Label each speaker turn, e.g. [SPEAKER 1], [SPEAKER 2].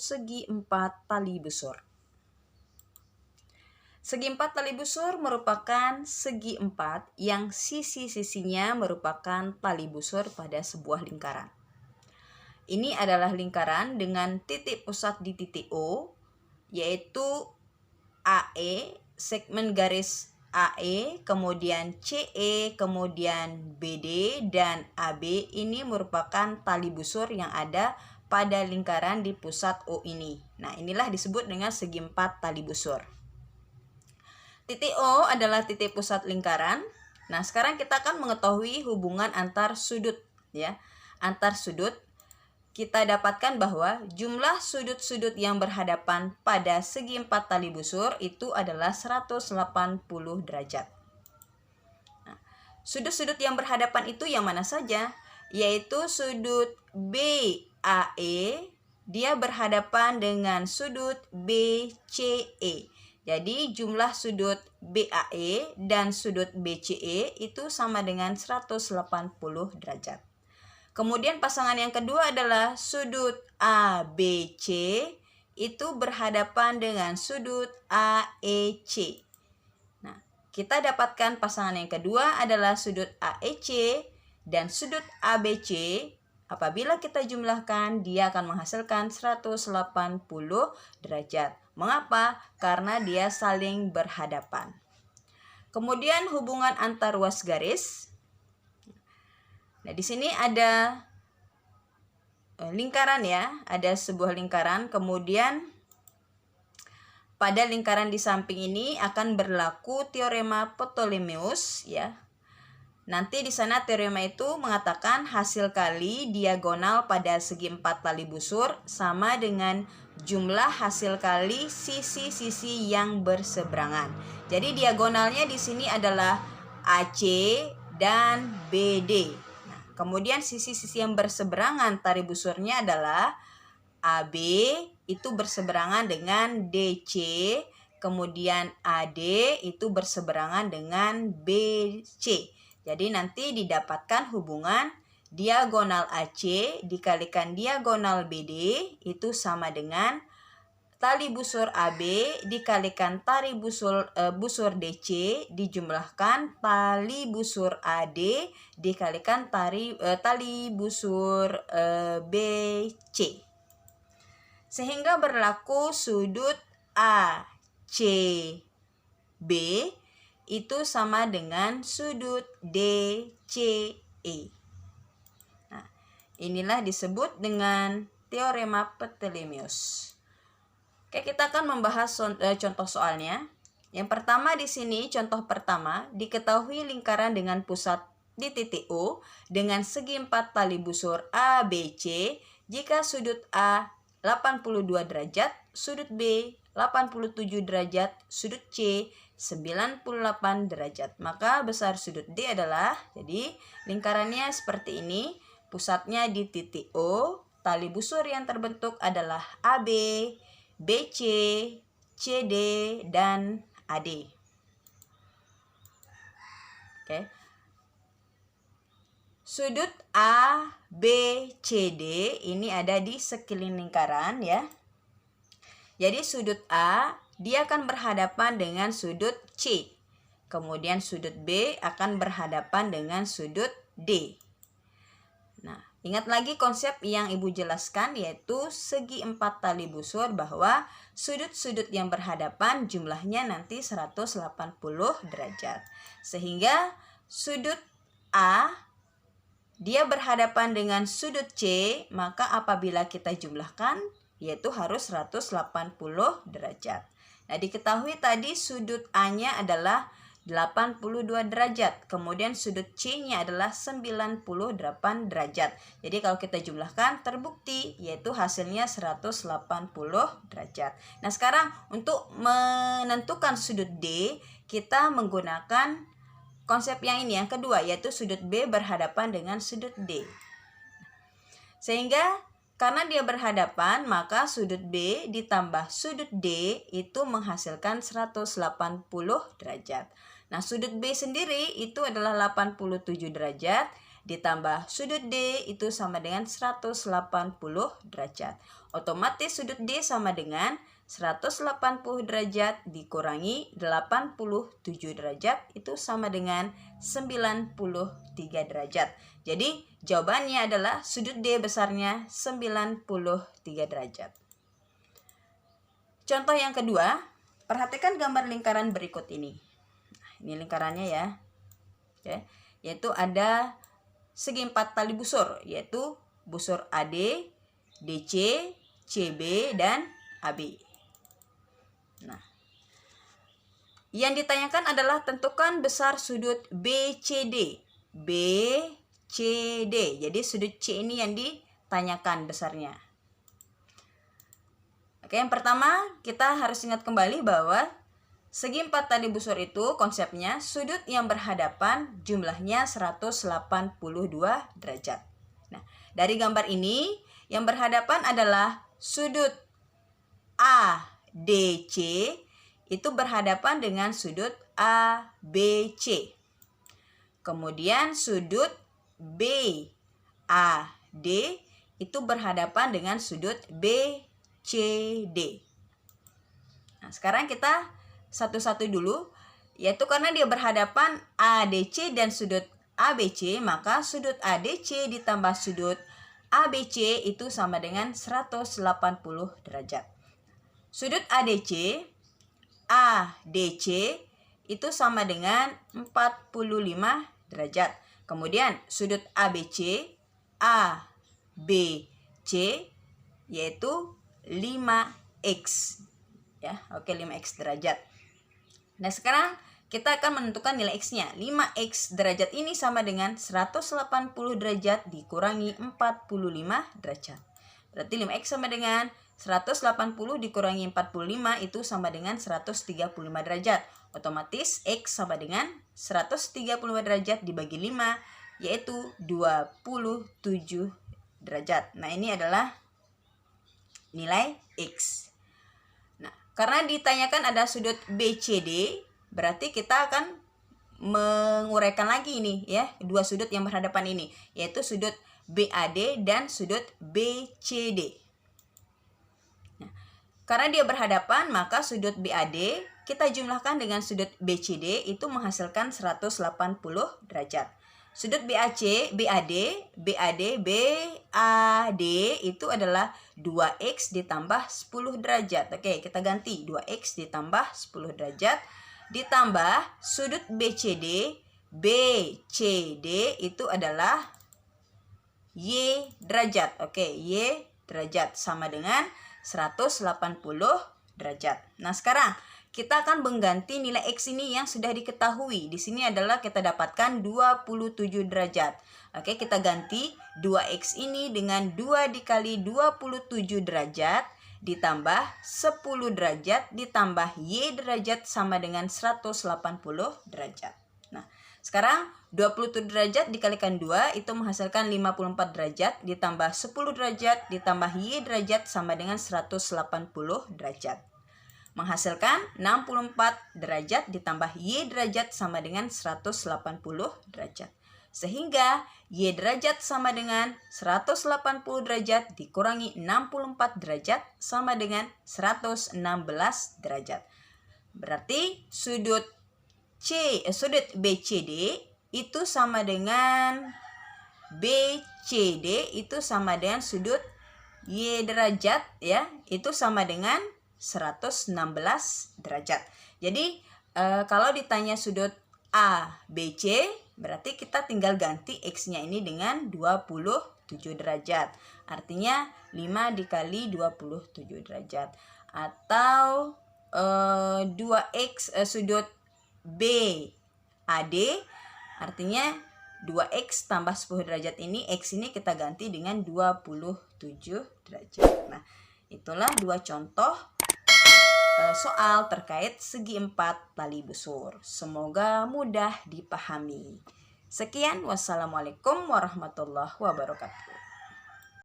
[SPEAKER 1] segi 4 tali busur. Segi 4 tali busur merupakan segi 4 yang sisi-sisinya merupakan tali busur pada sebuah lingkaran. Ini adalah lingkaran dengan titik pusat di titik O, yaitu AE, segmen garis AE, kemudian CE, kemudian BD, dan AB. Ini merupakan tali busur yang ada pada lingkaran di pusat O ini. Nah, inilah disebut dengan segi 4 tali busur. Titik O adalah titik pusat lingkaran. Nah, sekarang kita akan mengetahui hubungan antar sudut, ya. Antar sudut kita dapatkan bahwa jumlah sudut-sudut yang berhadapan pada segi 4 tali busur itu adalah 180 derajat. Nah, sudut-sudut yang berhadapan itu yang mana saja? Yaitu sudut BAE, dia berhadapan dengan sudut BCE. Jadi jumlah sudut BAE dan sudut BCE itu sama dengan 180 derajat. Kemudian pasangan yang kedua adalah sudut ABC, itu berhadapan dengan sudut AEC. Nah, kita dapatkan pasangan yang kedua adalah sudut AEC dan sudut ABC. Apabila kita jumlahkan, dia akan menghasilkan 180 derajat. Mengapa? Karena dia saling berhadapan. Kemudian hubungan antar ruas garis. Nah, di sini ada lingkaran, ya. Ada sebuah lingkaran. Kemudian pada lingkaran di samping ini akan berlaku teorema Ptolemeus, ya. Nanti di sana teorema itu mengatakan hasil kali diagonal pada segi 4 tali busur sama dengan jumlah hasil kali sisi-sisi yang berseberangan. Jadi diagonalnya di sini adalah AC dan BD. Nah, kemudian sisi-sisi yang berseberangan tali busurnya adalah AB, itu berseberangan dengan DC, kemudian AD itu berseberangan dengan BC. Jadi nanti didapatkan hubungan diagonal AC dikalikan diagonal BD itu sama dengan tali busur AB dikalikan tali busur DC dijumlahkan tali busur AD dikalikan tali busur BC. Sehingga berlaku sudut ACB itu sama dengan sudut DCE. Nah, inilah disebut dengan teorema Ptolemeus. Oke, kita akan membahas contoh soalnya. Yang pertama di sini, contoh pertama, diketahui lingkaran dengan pusat di titik O dengan segi 4 tali busur ABC jika sudut A 82 derajat, sudut B 87 derajat, sudut C 98 derajat. Maka besar sudut D adalah, jadi lingkarannya seperti ini, pusatnya di titik O, tali busur yang terbentuk adalah AB, BC, CD, dan AD. Oke. Sudut A, B, C, D ini ada di sekeliling lingkaran, ya. Jadi sudut A dia akan berhadapan dengan sudut C. Kemudian sudut B akan berhadapan dengan sudut D. Nah, ingat lagi konsep yang Ibu jelaskan, yaitu segi 4 tali busur, bahwa sudut-sudut yang berhadapan jumlahnya nanti 180 derajat. Sehingga sudut A dia berhadapan dengan sudut C, maka apabila kita jumlahkan yaitu harus 180 derajat. Nah, diketahui tadi sudut A-nya adalah 82 derajat, kemudian sudut C-nya adalah 98 derajat. Jadi kalau kita jumlahkan terbukti yaitu hasilnya 180 derajat. Nah, sekarang untuk menentukan sudut D, kita menggunakan konsep yang ini, yang kedua, yaitu sudut B berhadapan dengan sudut D. Sehingga karena dia berhadapan, maka sudut B ditambah sudut D itu menghasilkan 180 derajat. Nah, sudut B sendiri itu adalah 87 derajat ditambah sudut D itu sama dengan 180 derajat. Otomatis sudut D sama dengan 180 derajat dikurangi 87 derajat itu sama dengan 93 derajat. Jadi jawabannya adalah sudut D besarnya 93 derajat. Contoh yang kedua, perhatikan gambar lingkaran berikut ini. Ini lingkarannya ya. Yaitu ada segi 4 tali busur, yaitu busur AD, DC, CB, dan AB. Nah, yang ditanyakan adalah tentukan besar sudut BCD. BCD. Jadi sudut C ini yang ditanyakan besarnya. Oke, yang pertama kita harus ingat kembali bahwa segi 4 tali busur itu konsepnya sudut yang berhadapan jumlahnya 182 derajat. Nah, dari gambar ini yang berhadapan adalah sudut ADC itu berhadapan dengan sudut ABC. Kemudian sudut BAD itu berhadapan dengan sudut BCD. Nah, sekarang kita satu-satu dulu, yaitu karena dia berhadapan ADC dan sudut ABC, maka sudut ADC ditambah sudut ABC itu sama dengan 180 derajat. Sudut ADC itu sama dengan 45 derajat. Kemudian sudut ABC yaitu 5x. Ya, oke, 5x derajat. Nah, sekarang kita akan menentukan nilai x-nya. 5x derajat ini sama dengan 180 derajat dikurangi 45 derajat. Berarti 5x sama dengan 180 dikurangi 45 itu sama dengan 135 derajat. Otomatis x sama dengan 135 derajat dibagi 5, yaitu 27 derajat. Nah, ini adalah nilai x. Nah, karena ditanyakan ada sudut BCD, berarti kita akan menguraikan lagi ini ya, dua sudut yang berhadapan ini, yaitu sudut BAD dan sudut BCD. Nah, karena dia berhadapan, maka sudut BAD kita jumlahkan dengan sudut BCD itu menghasilkan 180 derajat. Sudut BAD itu adalah 2x ditambah 10 derajat. Oke, kita ganti 2x ditambah 10 derajat ditambah sudut BCD itu adalah y derajat. Oke, y derajat sama dengan 180 derajat. Nah, sekarang kita akan mengganti nilai x ini yang sudah diketahui. Di sini adalah kita dapatkan 27 derajat. Oke, kita ganti 2x ini dengan 2 dikali 27 derajat ditambah 10 derajat ditambah y derajat sama dengan 180 derajat. Nah, sekarang 27 derajat dikalikan 2 itu menghasilkan 54 derajat ditambah 10 derajat ditambah y derajat sama dengan 180 derajat. Menghasilkan 64 derajat ditambah y derajat sama dengan 180 derajat. Sehingga y derajat sama dengan 180 derajat dikurangi 64 derajat sama dengan 116 derajat. Berarti sudut BCD itu sama dengan BCD itu sama dengan sudut y derajat ya, itu sama dengan 116 derajat. Jadi kalau ditanya sudut ABC, berarti kita tinggal ganti x-nya ini dengan 27 derajat. Artinya 5 dikali 27 derajat. Atau 2x sudut BAD, artinya 2x tambah 10 derajat ini, x ini kita ganti dengan 27 derajat. Nah, itulah dua contoh soal terkait segi 4 tali busur. Semoga mudah dipahami. Sekian, wassalamualaikum warahmatullahi wabarakatuh.